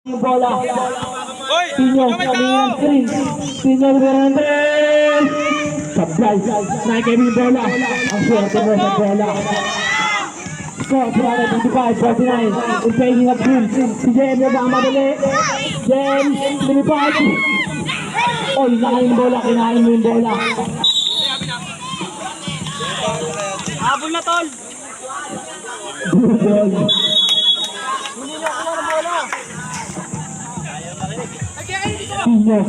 Yung bola. Pinyo, kalingan screen. Pinyo, Mirandres. Sablay. Naikay yung bola. Ang swerte mo sa bola. Score, 25-49. Impaging up team. Si Jem, nagmamadali. Jem, lumipad. Oy, nakain yung bola. Kinain mo yung bola. Habol na, tol. Good ball. Pinyo.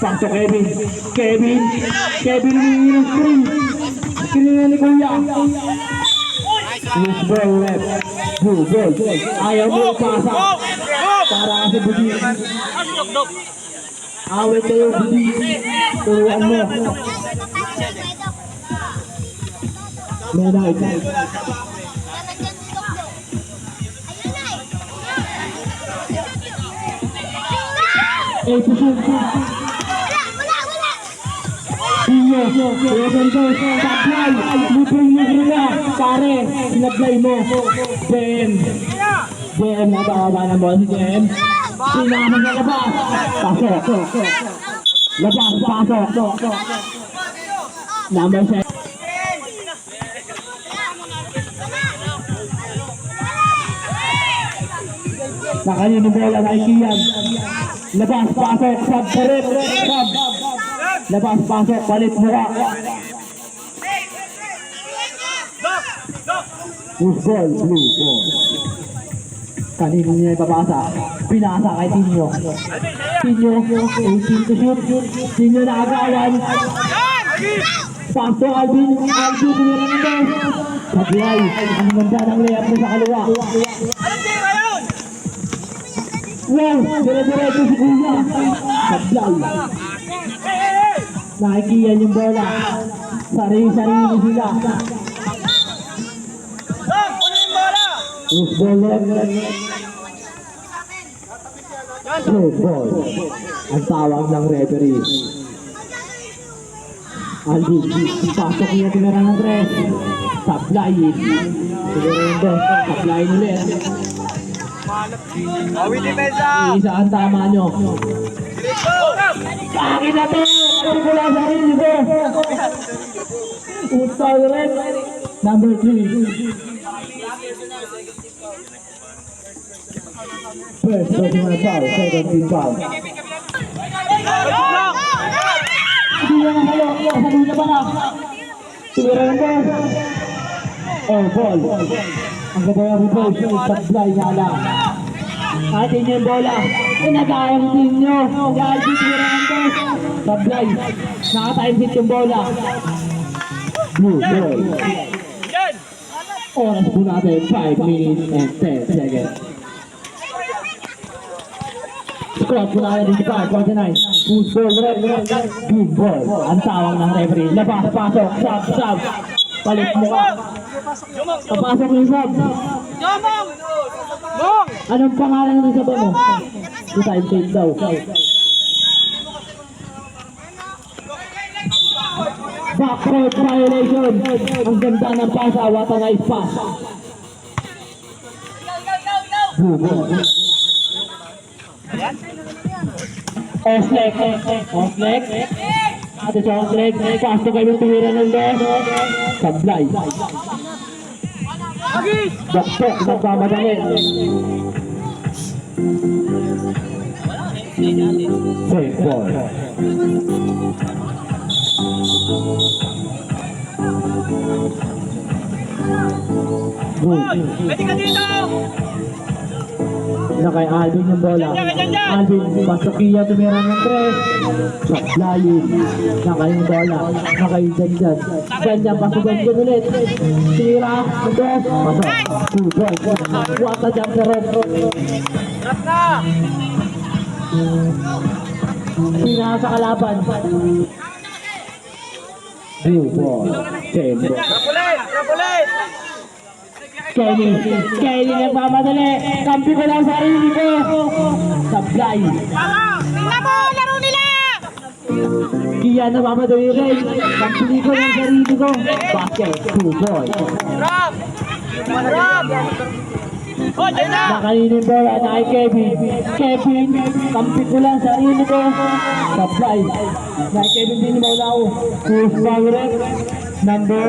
Pasok Kevin. Kevin yung screen. Screen ni Kuya. Loose ball left. Good ball. Ayaw mo ipasa. Para kasi Budi. Awit kayo Budi. Turuan mo. Menay. Pinyo, Reventos, Sablay, libre na, pare, sinablay mo, Jem, natawa na mo si Jem, sinamang na labas, pasok, number 7, nakayin yung bola na Ikian, labas, pasok, sab, labas, pasok, palit mura. Loose ball, blue ball. Kanino niya ipapasa? Pinasa kay Tinyo. Tinyo, 18 to shoot. Tinyo na agawan. Pasok, Alvin, Alvin, Sablay, ang ganda ng layup mo sa kaliwa. Wow, dire-diretso si Kuya. Sablay. Nakikiyan yung bola. Sarili-sarili sila. Loose ball left. Slow ball. Ang tawag ng referee. Alvin, pasok niya tinira ng 3. Sablay. Sigurado, sablay ulit. Isa ang tama nyo. Akin na to! Pagkula sa sarili ko! Utsaw rin! Number 3. First personal foul, second team foul. Hindi yan ang halo, sabi na ba na? Sigurado ko. Oh, ball. Ang ganda yung reverse, Sablay nga lang. Atin yung bola. Inagayang team nyo. Galvin Mirantes. Sablay. Nakatime-hit yung bola. Blue ball. Oras po natin, 5 minutes and 10 seconds. Squad po natin dito pa, 49. Push ball, good ball. Ang tawag ng referee. Labas, pasok, sub. Palit mo ka. Papasok yung sub. Anong pangalan ng sub mo? The time take daw. Backcourt violation. Ang ganda ng pasa, what a nice pass. Oslek. Ate sa Oslek. Pasok kayo ng tumira ng left. Sablay. Baktok, nagmamadali. Safe ball. Pwede ka dito! Na kay Alvin yung bola. Alvin, Pasokia tumira ng 3. Sablayin. Na kay yung bola. Na kay Janjan. Janjan, pasok Janjan ulit. Tira, ng 2. Pasok. 2 points. What a jump sa rope. Drop na! Pinaka sa kalaban. Blue ball. Same ball. Drop ulit! Kelly nagmamadali. Kampi ko lang sarili ko. Sablay. Tingnan mo! Laro nila! Kiya nagmamadali rin. Kampi ko lang sarili ko. Basket. 2 points. Drop! Oh, dyan na. Nakanina yung bola na kay Kevin. Kevin, kampit ko lang sarili ko. Supply. Na kay Kevin din yung bola ko. Push Magret. Number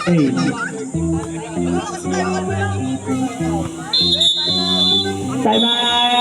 8. Time out!